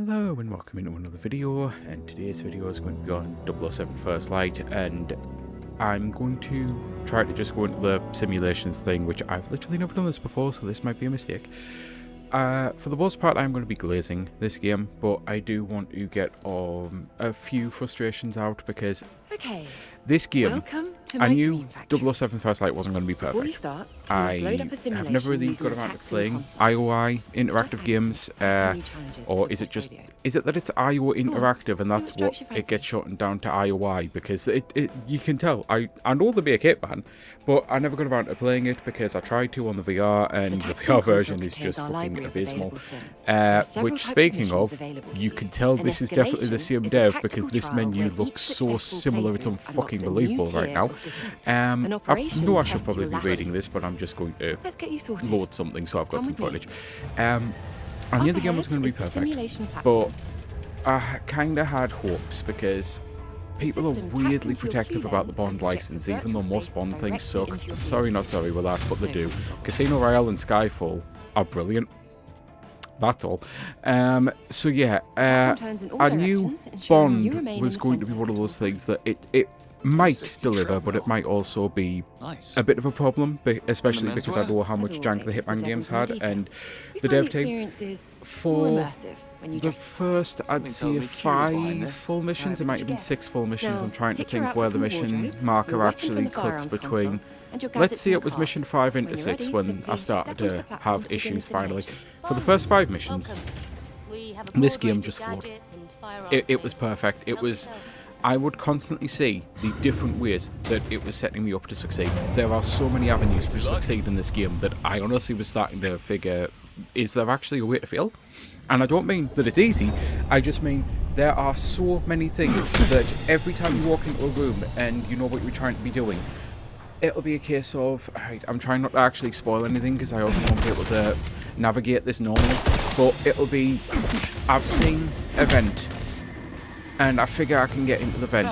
Hello and welcome into another video, and today's video is going to be on 007 First Light, and I'm going to try to just go into the simulations thing, which I've literally never done this before, so this might be a mistake. For the most part, I'm going to be glazing this game, but I do want to get a few frustrations out because this game, I knew 007 First Light wasn't going to be perfect. I have never really got around to playing IOI interactive games, or is it that it's IO interactive and that's what it gets shortened down to IOI? Because you can tell, I know the Make 8 man, but I never got around to playing it because I tried to on the VR, and the VR version is just fucking abysmal. Which, speaking of, you can tell this is definitely the same dev because this menu looks so similar, it's unfucking believable right now. I know I should probably be reading this, but I'm just going to load something so I've got some footage. I knew the game was going to be perfect, but I kind of had hopes because people are weirdly protective about the Bond license, even though most Bond things suck. I'm sorry, not sorry with that, but they do. Casino Royale and Skyfall are brilliant. That's all. So yeah, I knew Bond was going to be one of those things that it might deliver, but it might also be a bit of a problem, especially because I know how much jank the Hitman games had, and the dev team for the first, I'd say 5 full missions. It might have been 6 full missions. I'm trying to think where the mission marker actually cuts between. Let's see, it was mission 5 into 6 when I started to have issues finally. For the first 5 missions, this game just flowed. It was perfect. It was... I would constantly see the different ways that it was setting me up to succeed. There are so many avenues to succeed in this game that I honestly was starting to figure, is there actually a way to fail? And I don't mean that it's easy, I just mean there are so many things that every time you walk into a room and you know what you're trying to be doing, it'll be a case of, alright, I'm trying not to actually spoil anything because I also want people to navigate this normally, but it'll be, I've seen a vent and I figure I can get into the vent,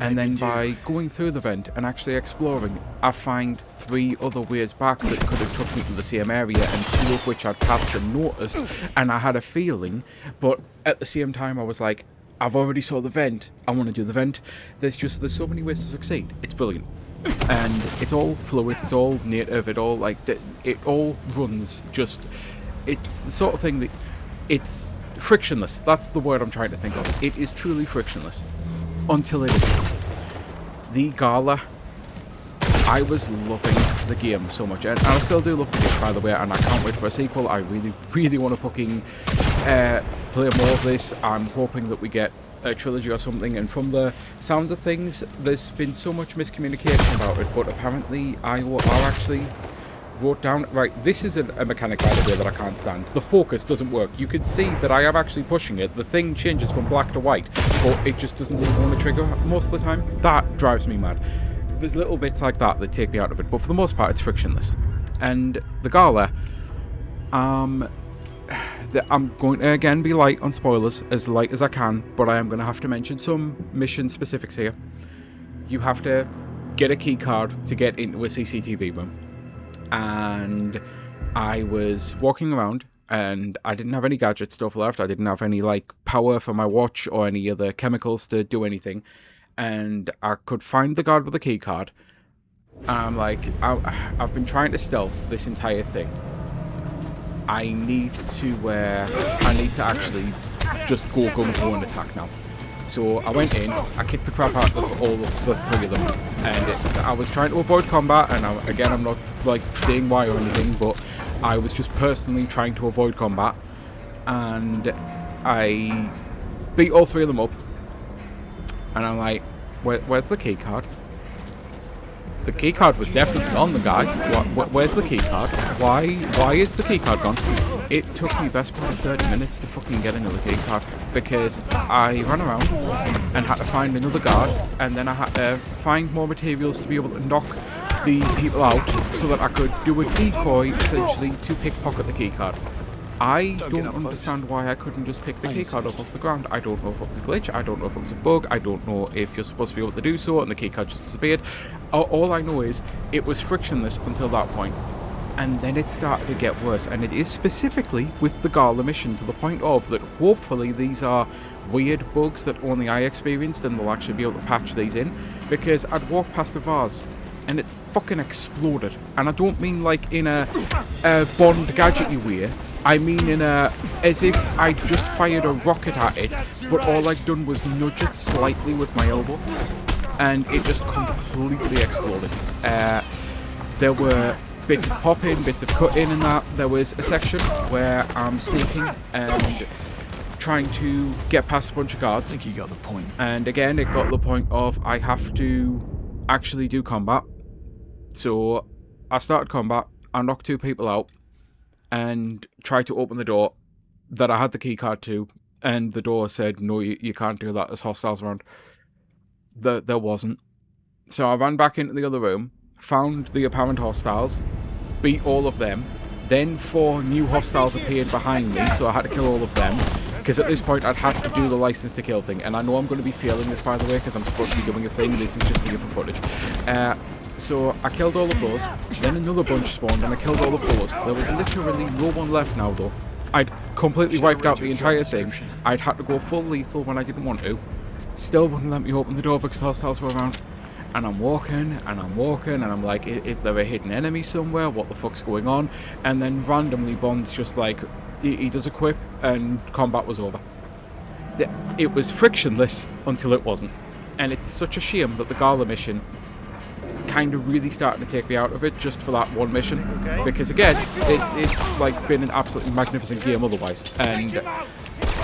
and then by going through the vent and actually exploring, I find 3 other ways back that could have took me to the same area, and 2 of which I'd passed and noticed, and I had a feeling, but at the same time I was like, I've already saw the vent, I want to do the vent. There's so many ways to succeed. It's brilliant. And it's all fluid, it's all native, it all runs just, it's the sort of thing that, it's frictionless. That's the word I'm trying to think of. It is truly frictionless. Until it is. The Gala. I was loving the game so much. And I still do love the game, by the way, and I can't wait for a sequel. I really, really want to fucking play more of this. I'm hoping that we get a trilogy or something, and from the sounds of things, there's been so much miscommunication about it, but apparently IO are actually wrote down, right, this is a mechanic, by the way, that I can't stand. The focus doesn't work. You can see that I am actually pushing it. The thing changes from black to white, but it just doesn't really want to trigger most of the time. That drives me mad. There's little bits like that that take me out of it, but for the most part, it's frictionless. And the Gala, I'm going to, again, be light on spoilers, as light as I can, but I am going to have to mention some mission specifics here. You have to get a key card to get into a CCTV room. And I was walking around and I didn't have any gadget stuff left. I didn't have any power for my watch or any other chemicals to do anything, and I could find the guard with the key card, and I'm like, I've been trying to stealth this entire thing. I need to actually just go and attack now. So I went in, I kicked the crap out of all of the 3 of them, and I was trying to avoid combat, and I'm not saying why or anything, but I was just personally trying to avoid combat, and I beat all 3 of them up, and I'm like, where's the key card? The key card was definitely on the guy. Where's the key card? Why is the key card gone? It took me best part of 30 minutes to fucking get another key card because I ran around and had to find another guard, and then I had to find more materials to be able to knock the people out so that I could do a decoy essentially to pickpocket the key card. I don't understand why I couldn't just pick the key card up off the ground. I don't know if it was a glitch, I don't know if it was a bug, I don't know if you're supposed to be able to do so and the key card just disappeared. All I know is it was frictionless until that point. And then it started to get worse, and it is specifically with the Gala mission, to the point of that hopefully these are weird bugs that only I experienced and they'll actually be able to patch these in, because I'd walk past a vase and it fucking exploded. And I don't mean like in a Bond gadgety way, I mean in a as if I just fired a rocket at it, but all I'd done was nudge it slightly with my elbow and it just completely exploded. There were bits of popping, bits of cutting and that. There was a section where I'm sneaking and trying to get past a bunch of guards. I think you got the point. And again, it got to the point of I have to actually do combat. So I started combat, I knocked 2 people out and tried to open the door that I had the key card to, and the door said, no, you can't do that, there's hostiles around. There wasn't. So I ran back into the other room, found the apparent hostiles, beat all of them, then 4 new hostiles appeared behind me, so I had to kill all of them, because at this point I'd had to do the license to kill thing, and I know I'm going to be failing this, by the way, because I'm supposed to be doing a thing. This is just here for footage. So I killed all of those, then another bunch spawned and I killed all of those. There was literally no one left now though. I'd completely wiped out the entire thing. I'd had to go full lethal when I didn't want to. Still wouldn't let me open the door because the hostiles were around. And I'm walking, and I'm walking, and I'm like, is there a hidden enemy somewhere? What the fuck's going on? And then randomly Bond's just like, he does a quip, and combat was over. It was frictionless until it wasn't. And it's such a shame that the Gala mission kind of really started to take me out of it just for that one mission. Because again, it's like been an absolutely magnificent game otherwise. And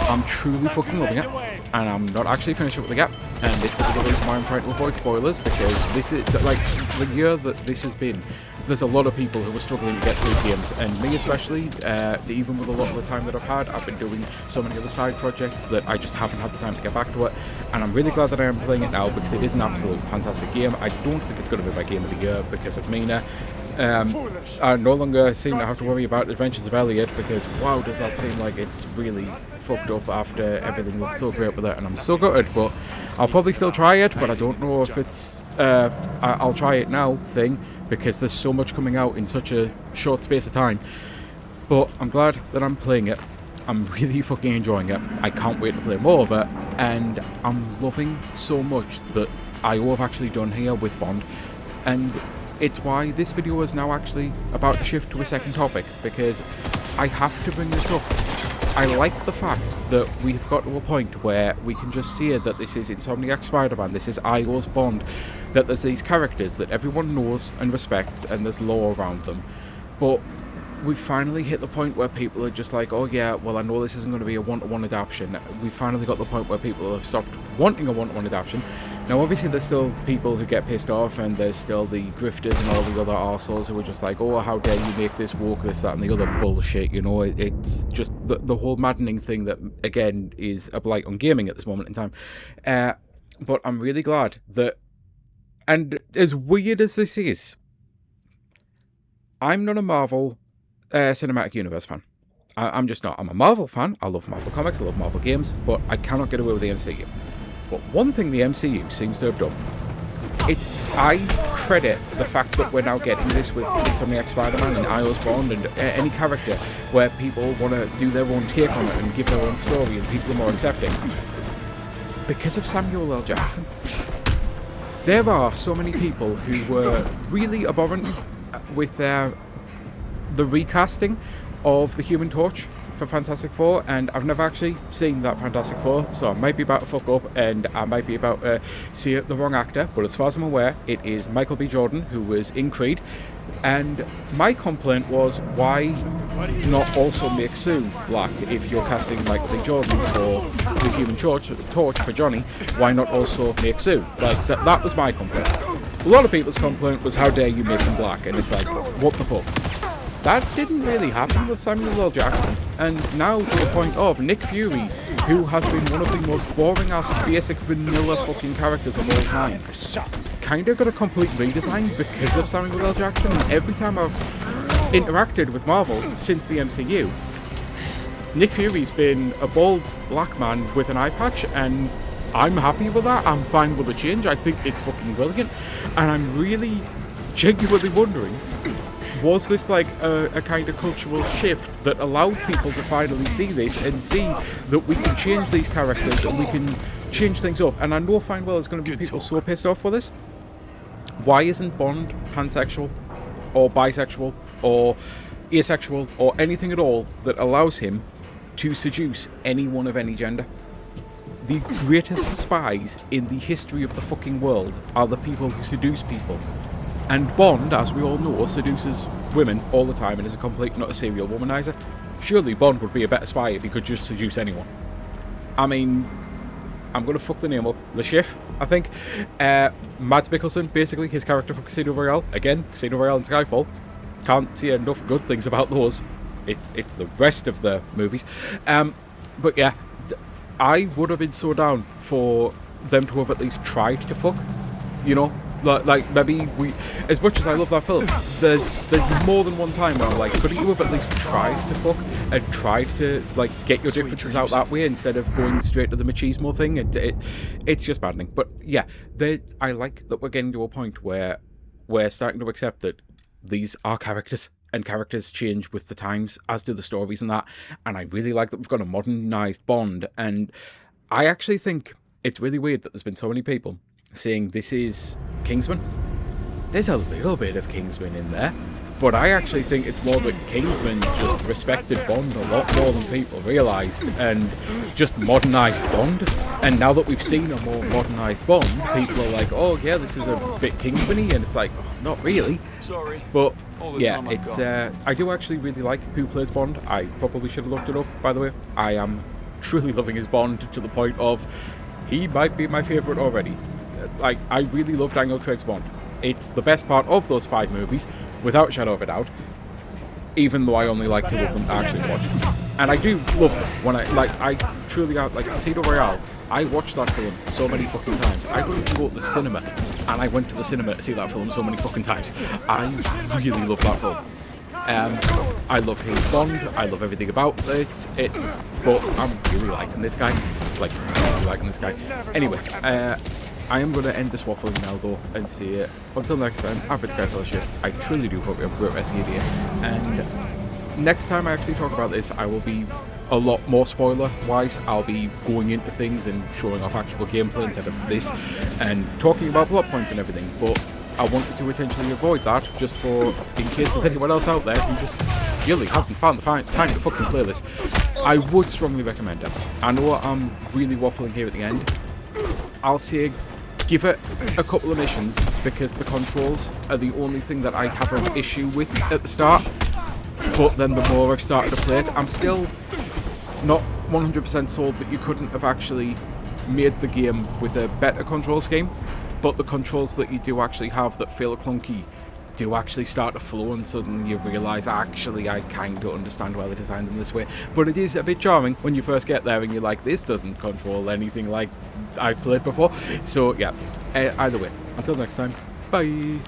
I'm truly fucking loving it, and I'm not actually finished with the gap, and it's another reason why I'm trying to avoid spoilers, because this is, like, the year that this has been, there's a lot of people who are struggling to get through games, and me especially, even with a lot of the time that I've been doing so many other side projects that I just haven't had the time to get back to it, and I'm really glad that I am playing it now, because it is an absolute fantastic game. I don't think it's going to be my game of the year because of Mina. I no longer seem to have to worry about Adventures of Elliot, because wow, does that seem like it's really fucked up after everything looked so great with it, and I'm so gutted. But I'll probably still try it, but I don't know if it's I'll try it now thing, because there's so much coming out in such a short space of time. But I'm glad that I'm playing it. I'm really fucking enjoying it. I can't wait to play more of it, and I'm loving so much that IO have actually done here with Bond, and it's why this video is now actually about to shift to a second topic, because I have to bring this up. I like the fact that we've got to a point where we can just see that this is Insomniac Spider-Man, this is IO's Bond, that there's these characters that everyone knows and respects, and there's lore around them. But we've finally hit the point where people are just like, oh yeah, well I know this isn't going to be a one-to-one adaptation. We've finally got the point where people have stopped wanting a one-to-one adaptation. Now obviously there's still people who get pissed off, and there's still the grifters and all the other arseholes who are just like, oh, how dare you make this woke, this, that and the other bullshit, you know. It's just the whole maddening thing that, again, is a blight on gaming at this moment in time. But I'm really glad that, and as weird as this is, I'm not a Marvel Cinematic Universe fan. I'm just not. I'm a Marvel fan. I love Marvel comics, I love Marvel games, but I cannot get away with the MCU. But one thing the MCU seems to have done, I credit the fact that we're now getting this with Insomniac Spider-Man and IO's Bond and any character where people want to do their own take on it and give their own story, and people are more accepting. Because of Samuel L. Jackson. There are so many people who were really abhorrent with the recasting of the Human Torch for Fantastic Four, and I've never actually seen that Fantastic Four, so I might be about to fuck up and I might be about to see the wrong actor, but as far as I'm aware, it is Michael B. Jordan, who was in Creed, and my complaint was, why not also make Sue black? If you're casting Michael B. Jordan for the Human Torch for Johnny, why not also make Sue? Like, that was my complaint. A lot of people's complaint was, how dare you make him black, and it's like, what the fuck? That didn't really happen with Samuel L. Jackson, and now to the point of Nick Fury, who has been one of the most boring-ass, basic, vanilla fucking characters of all time, kind of got a complete redesign because of Samuel L. Jackson, and every time I've interacted with Marvel since the MCU, Nick Fury's been a bald black man with an eye patch, and I'm happy with that. I'm fine with the change. I think it's fucking brilliant, and I'm really genuinely wondering was this like a kind of cultural shift that allowed people to finally see this and see that we can change these characters and we can change things up? And I know fine well there's going to be people so pissed off with this. Why isn't Bond pansexual or bisexual or asexual or anything at all that allows him to seduce anyone of any gender? The greatest spies in the history of the fucking world are the people who seduce people. And Bond, as we all know, seduces women all the time and is a complete, not a serial womanizer. Surely Bond would be a better spy if he could just seduce anyone. I mean, I'm going to fuck the name up. Le Chiffre, I think. Mads Mikkelsen, basically, his character from Casino Royale. Again, Casino Royale and Skyfall. Can't see enough good things about those. It's the rest of the movies. But yeah, I would have been so down for them to have at least tried to fuck. You know? Like maybe as much as I love that film, there's more than one time where I'm like, couldn't you have at least tried to fuck and tried to like get your differences out that way instead of going straight to the machismo thing? It's just maddening. But yeah, I like that we're getting to a point where we're starting to accept that these are characters and characters change with the times, as do the stories and that. And I really like that we've got a modernised Bond. And I actually think it's really weird that there's been so many people saying this is Kingsman. There's a little bit of Kingsman in there, but I actually think it's more that Kingsman just respected Bond a lot more than people realised and just modernised Bond. And now that we've seen a more modernised Bond, people are like, oh yeah, this is a bit Kingsman-y, and it's like, oh, not really. Sorry. But yeah, it's I do actually really like who plays Bond. I probably should have looked it up, by the way. I am truly loving his Bond to the point of he might be my favourite already. Like, I really love Daniel Craig's Bond. It's the best part of those 5 movies, without a shadow of a doubt, even though I only like 2 of them to actually watch. And I do love them. When I truly got, like, Casino Royale, I watched that film so many fucking times. I don't even go to the cinema, and I went to the cinema to see that film so many fucking times. I really love that film. I love his Bond, I love everything about it, but I'm really liking this guy. Like, really liking this guy. Anyway, I am going to end this waffling now though and say until next time, I've been Sky Fellowship. I truly do hope you have a great rest of your day. And next time I actually talk about this, I will be a lot more spoiler wise. I'll be going into things and showing off actual gameplay instead of this and talking about plot points and everything. But I wanted to intentionally avoid that just for in case there's anyone else out there who just really hasn't found the time to fucking play this. I would strongly recommend it. I know I'm really waffling here at the end. I'll say give it a couple of missions because the controls are the only thing that I have an issue with at the start. But then the more I've started to play it, I'm still not 100% sold that you couldn't have actually made the game with a better control scheme. But the controls that you do actually have that feel clunky do actually start to flow, and suddenly you realise, actually, I kind of understand why they designed them this way. But it is a bit charming when you first get there and you're like, this doesn't control anything like I've played before. So yeah, either way, until next time, bye.